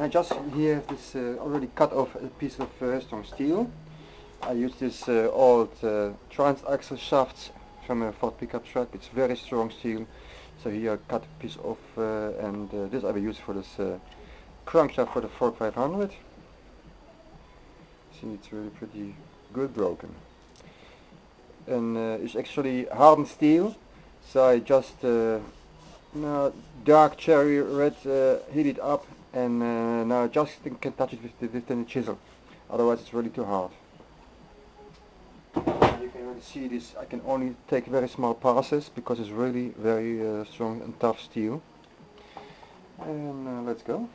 I just here have this already cut off a piece of strong steel. I use this old transaxle shafts from a Ford pickup truck. It's very strong steel. So here I cut a piece off and this I will use for this crankshaft for the Ford 500. See, it's really pretty good broken. And it's actually hardened steel. So I just dark cherry red heat it up and now I just can touch it with the chisel. Otherwise it's really too hard. You can really see this. I can only take very small passes because it's really very strong and tough steel. And let's go.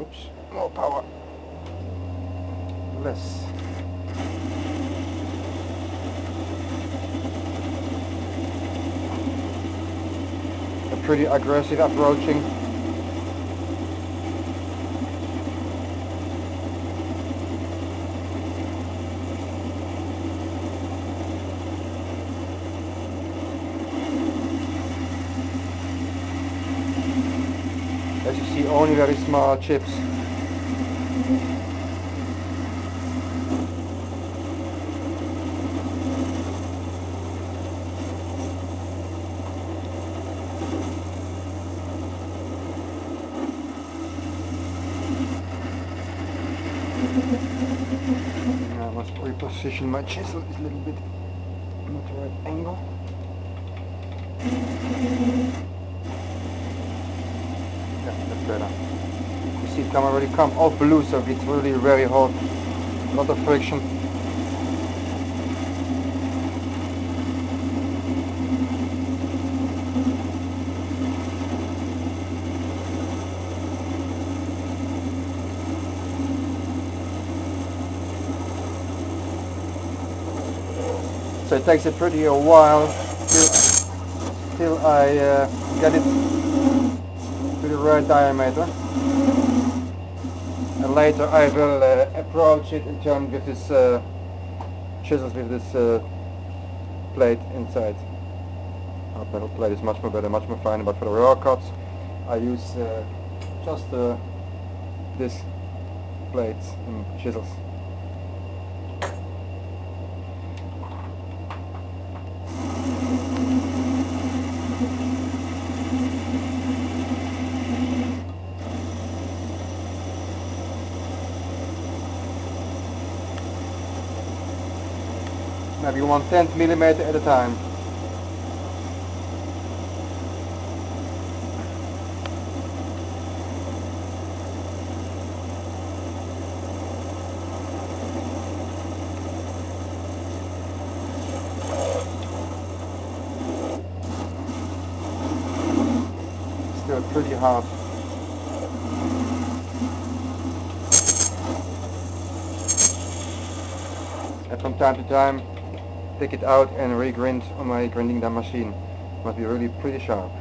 Oops, more power. Less. A pretty aggressive approaching. As you see, only very small chips. Now I must reposition my chisel. It's a little bit not the right angle. Yeah, that's better. You see it already come off blue, so it's really very hot. A lot of friction. So it takes a pretty while till I get it to the right diameter. And later I will approach it in turn with this chisels with this plate inside. Our metal plate is much more better, much more finer, but for the raw cuts I use just this plate and chisels. Maybe 1/10 millimeter at a time. Still pretty hard. And from time to time take it out and re-grind on my grinding down machine. Must be really pretty sharp.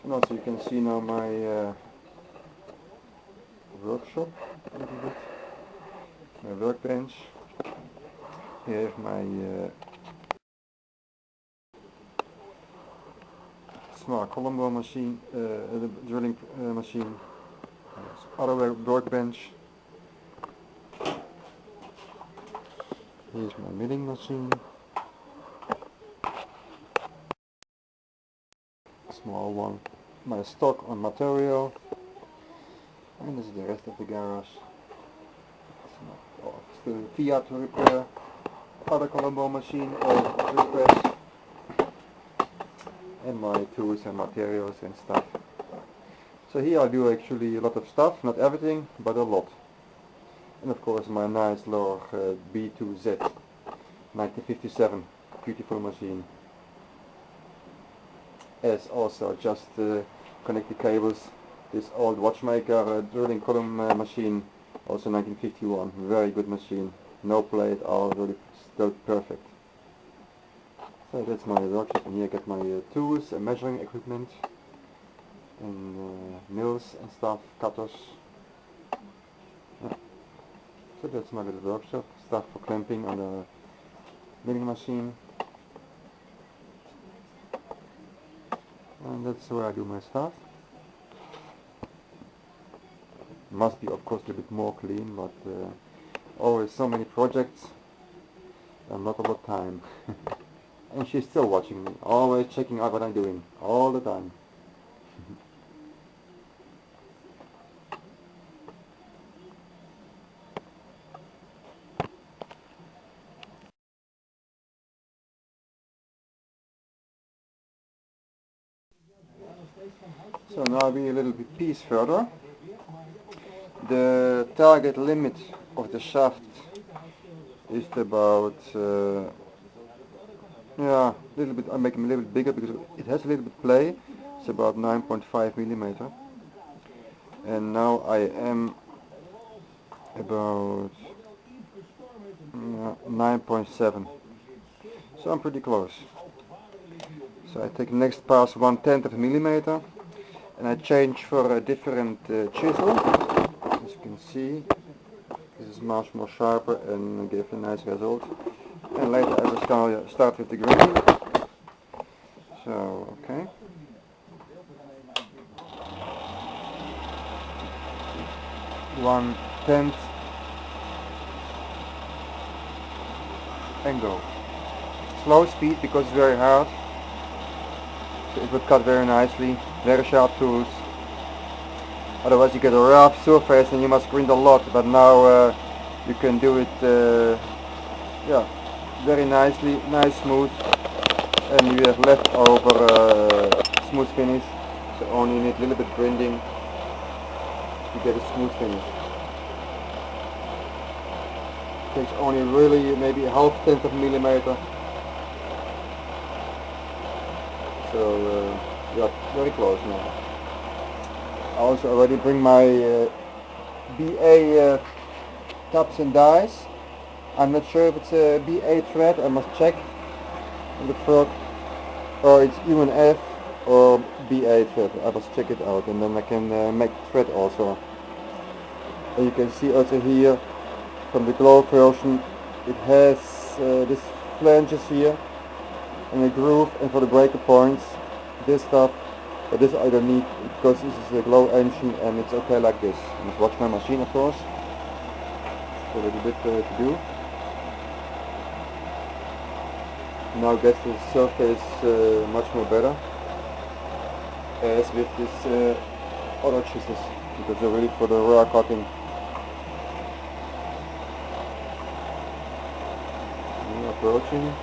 And also you can see now my workshop a little bit. My workbench. Here I have my small column bore machine, the drilling machine. Other workbench. Here's my milling machine. Small one. My stock on material. And this is the rest of the garage. Still Fiat to repair. Other column bore machine or drill press. And my tools and materials and stuff. So here I do actually a lot of stuff, not everything, but a lot. And of course my nice Lohr B2Z 1957, beautiful machine. As also just connect the cables, this old watchmaker drilling column machine, also 1951, very good machine, no plate, all really still perfect. So that's my workshop, and here I get my tools and measuring equipment. And mills and stuff, cutters. Yeah. So that's my little workshop, stuff for clamping on the milling machine. And that's where I do my stuff. Must be of course a little bit more clean, but always so many projects and not a lot of time. And she's still watching me, always checking out what I'm doing, all the time. So now we a little bit piece further. The target limit of the shaft is about yeah, a little bit. I make them a little bit bigger because it has a little bit play. It's about 9.5 millimeter, and now I am about 9.7. So I'm pretty close. So I take next pass 1/10 of a millimeter, and I change for a different chisel. As you can see, this is much more sharper and give a nice result. And later I will start with the grinding. So, okay. One tenth and go. Slow speed because it's very hard. So it would cut very nicely. Very sharp tools. Otherwise you get a rough surface and you must grind a lot. But now you can do it yeah, very nicely, nice smooth. And you have leftover smooth finish. So only need a little bit grinding to get a smooth finish. Takes only really maybe a half tenth of a millimeter. So yeah, very close now. I also already bring my BA tops and dies. I'm not sure if it's a BA thread, I must check in the frog, or it's UNF or BA thread. I must check it out and then I can make thread also. And you can see also here from the glow version it has this flanges here and a groove, and for the breaker points this stuff, but this I don't need because this is a glow engine and it's okay like this. I must watch my machine of course, a little bit to do. Now gets the surface much more better as with this other chisels because they're ready for the raw cutting. Approaching.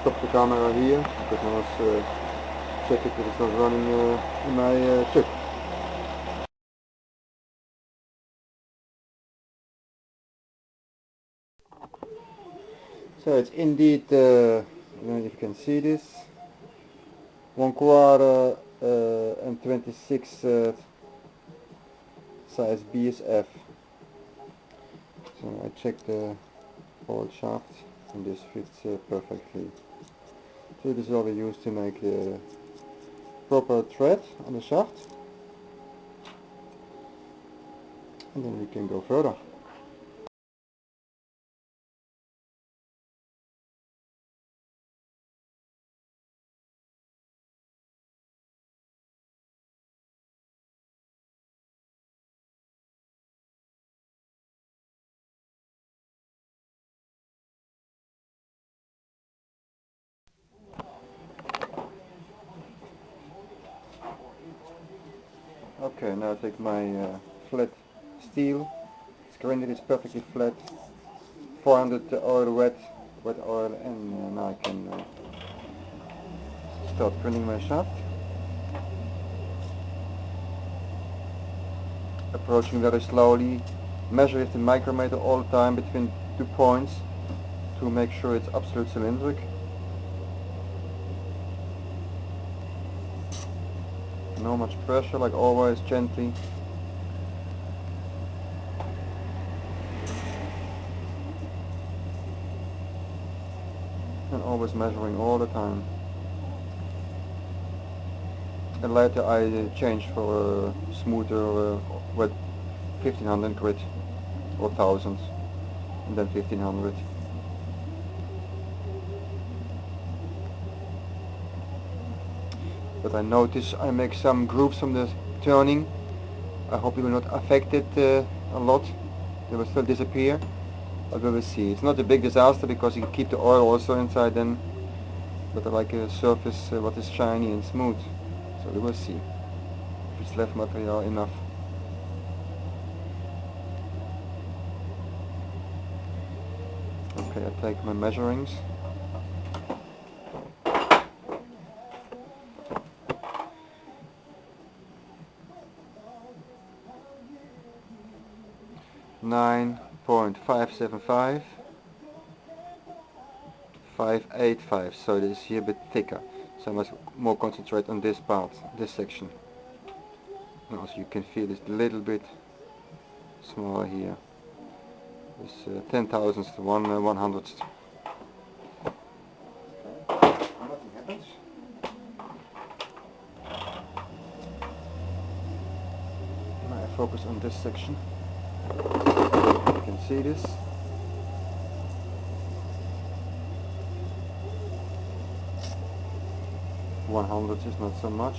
Stop the camera here because I must check it that it's not running in my chip. So it's indeed, I don't know if you can see this, 1/4 and 26 size BSF. So I checked the whole shaft and this fits perfectly. So this is all we use to make the proper thread on the shaft, and then we can go further. Okay, now I take my flat steel, grind it is perfectly flat, 400 oil wet oil, and now I can start grinding my shaft. Approaching very slowly, measure with the micrometer all the time between 2 points to make sure it's absolute cylindric. No much pressure, like always, gently. And always measuring all the time. and later I changed for a smoother with 1500 grit or 1000 and then 1500. But I notice I make some grooves from the turning. I hope it will not affect it a lot. It will still disappear, but we will see. It's not a big disaster because you can keep the oil also inside then, but I like a surface what is shiny and smooth. So we will see if it's left material enough. Okay, I take my measurings. .575, 585, so it is here a bit thicker, so I must more concentrate on this part, this section. And also you can feel it's a little bit smaller here. It's 10 thousandths to 1/100th. Nothing happens. Now I focus on this section. You can see this. .100 is not so much.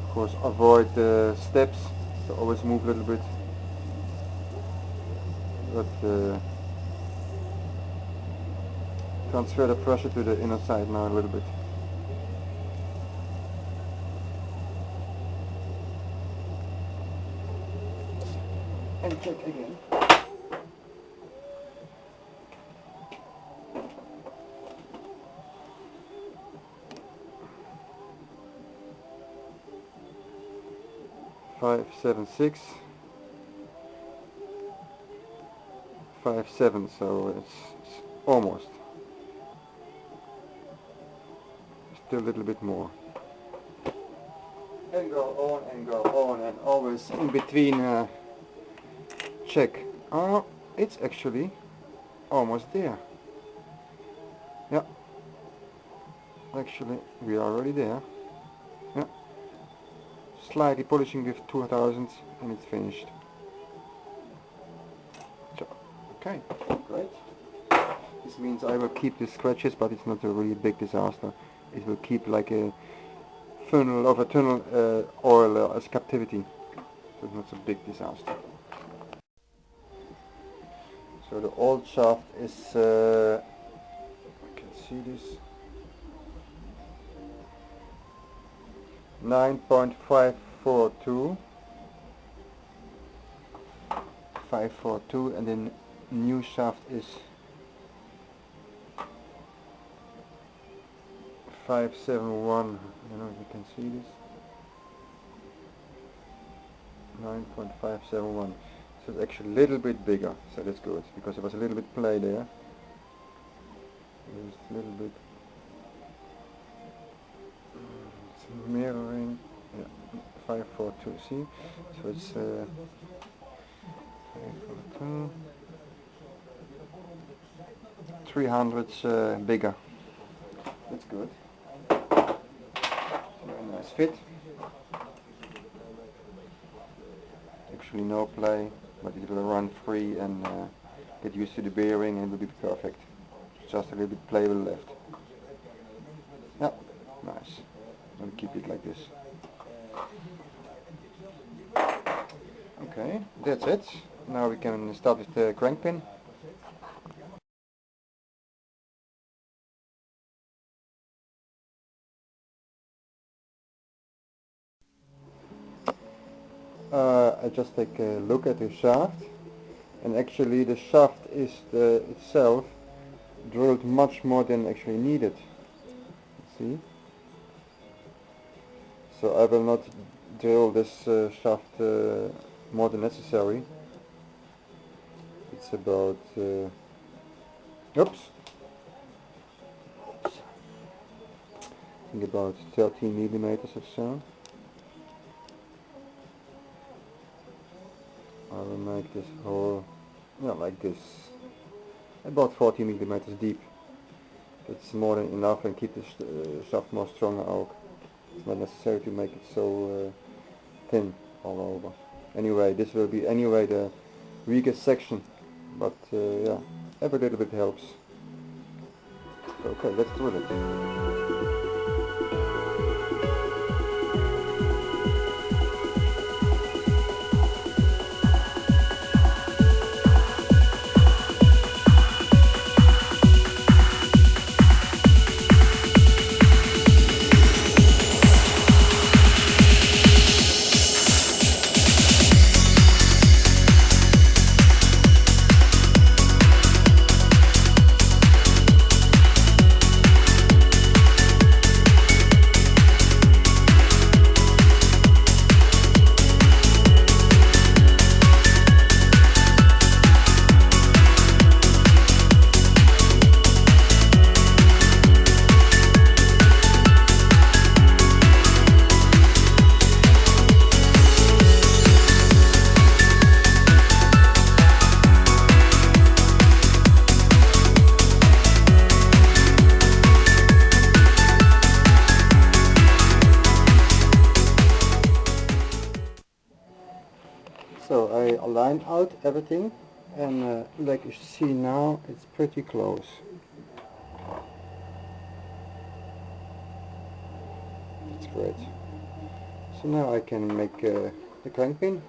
Of course, avoid the steps, so always move a little bit. But transfer the pressure to the inner side now a little bit. And check again. Five, 7, 6, 5, 7, so it's almost. Still a little bit more. And go on, and always in between check. Oh, it's actually almost there. Yeah. Actually, we are already there. Yeah. Slightly polishing with 2000 and it's finished. So, okay, great. This means I will keep the scratches, but it's not a really big disaster. It will keep like a funnel of a tunnel oil as captivity. So it's not a big disaster. So the old shaft is, I can see this, 9.542, 542, and then new shaft is 571. I don't know if you can see this. 9.571. So it's actually a little bit bigger, so that's good, because there was a little bit play there. Just a little bit. It's mirroring, yeah, 542, see? So it's 542, 300 bigger. That's good. Very nice fit. Actually no play, but it will run free and get used to the bearing and it will be perfect. Just a little bit play will left. Yeah, nice. I'll keep it like this. Okay, that's it. Now we can start with the crank pin. I just take a look at the shaft, and actually the shaft is itself drilled much more than actually needed. See? So I will not drill this shaft more than necessary. It's about oops, I think about 13 millimeters or so. I will make this hole like this, about 40 millimeters deep. It's more than enough and keep the shaft more stronger out. It's not necessary to make it so thin all over. Anyway, this will be anyway the weakest section, but yeah, every little bit helps. Okay, let's drill it. So I aligned out everything, and like you see now, it's pretty close. That's great. So now I can make the crank pin.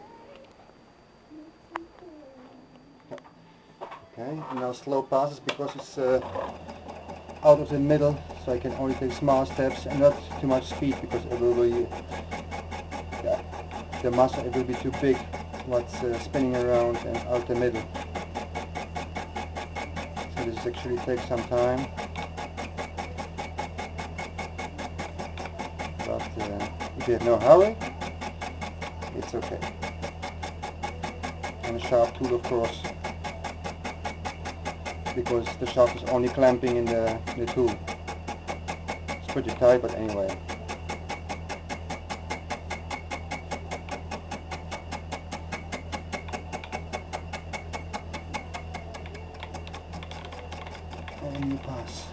Okay, and now slow passes because it's out of the middle, so I can only take small steps and not too much speed because it will be, the muscle, it will be too big what's spinning around and out the middle. So this actually takes some time, but if you have no hurry, it's okay. And a sharp tool, of course, because the shaft is only clamping in the tool. It's pretty tight, but anyway. And you pass.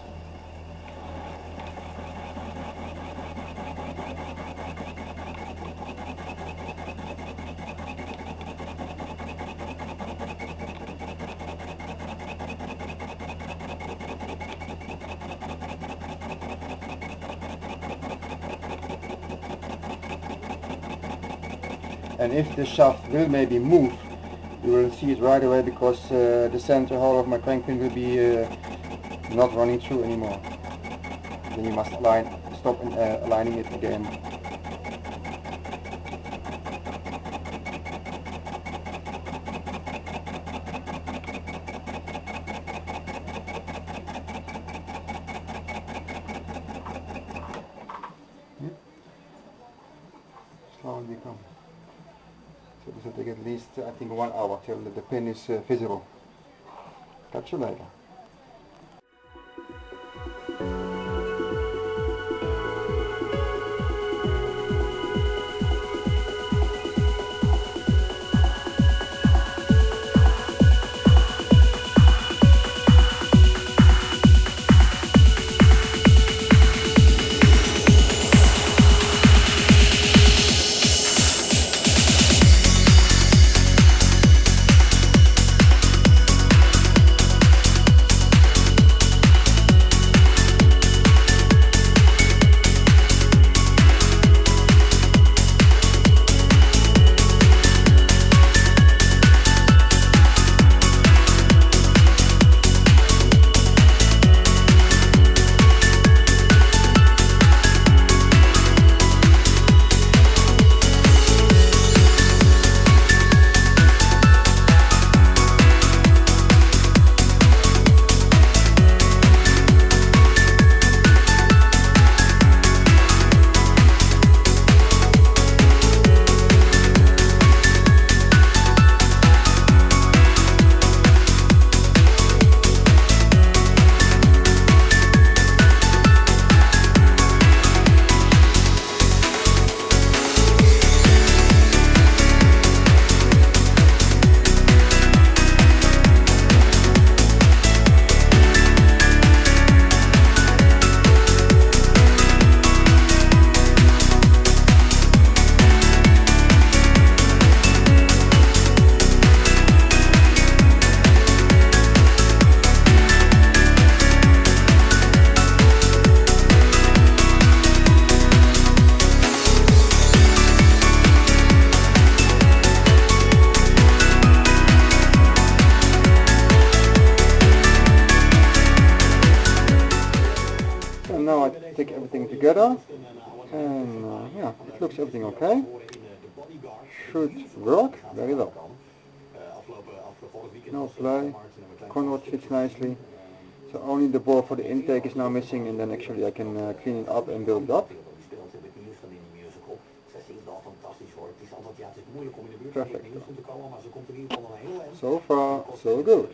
And if the shaft will maybe move, you will see it right away because the center hole of my crank pin will be not running through anymore. Then you must stop aligning it again. Slowly come. So this will take at least, I think, 1 hour till the pin is visible. Catch you later. now I stick everything together, and yeah, it looks everything okay. Should work very well. No play, conrod fits nicely. So only the bore for the intake is now missing, and then actually I can clean it up and build it up. Perfect. So far, so good.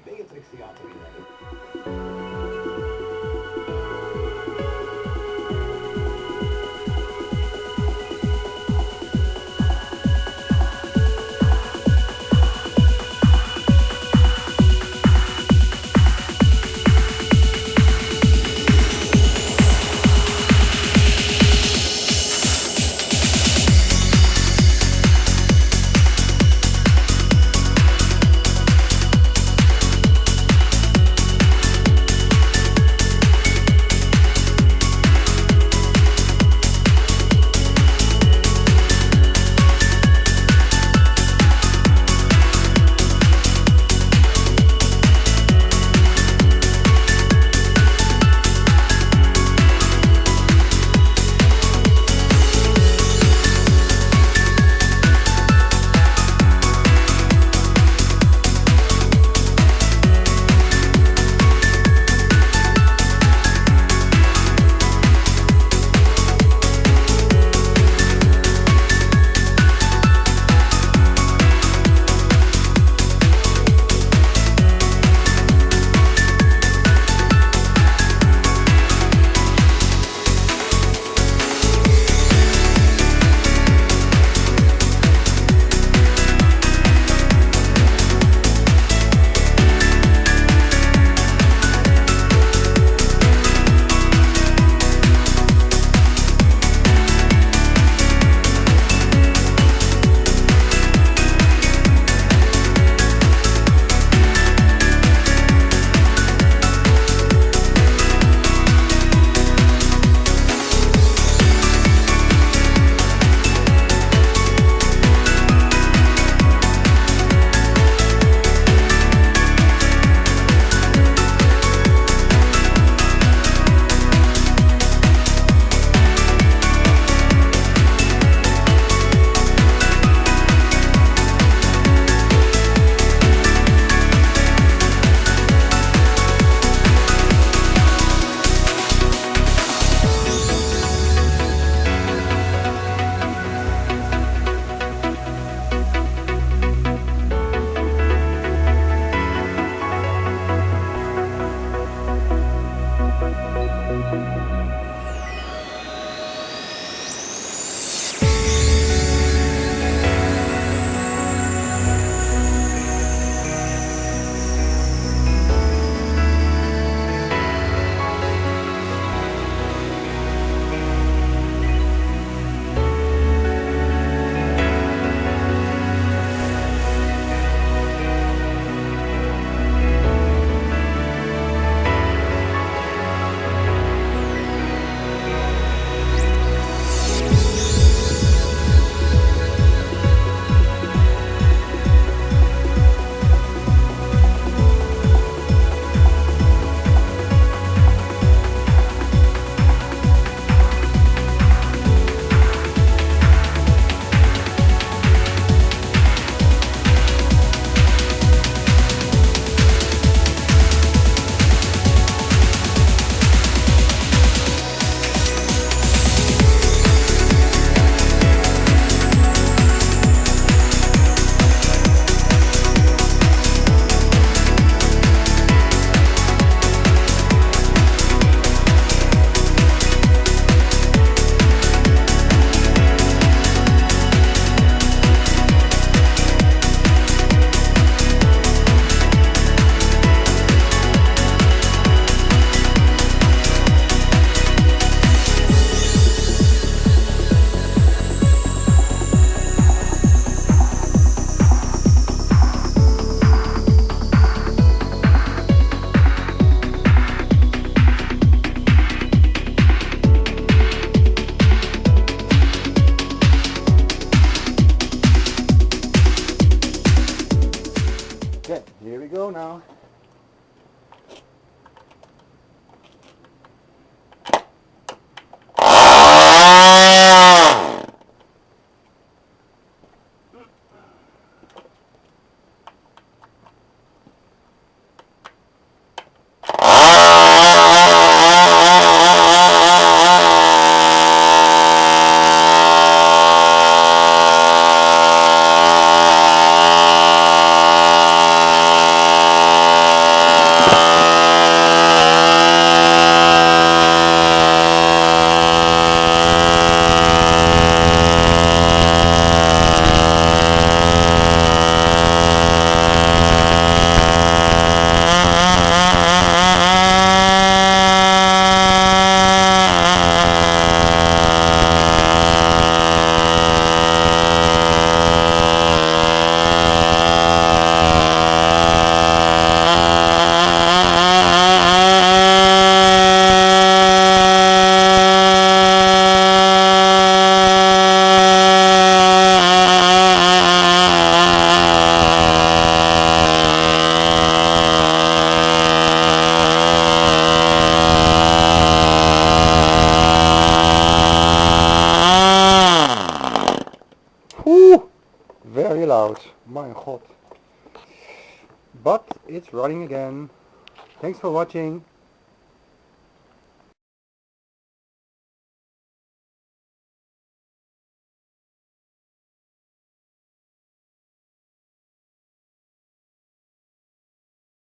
hot. But it's running again. Thanks for watching.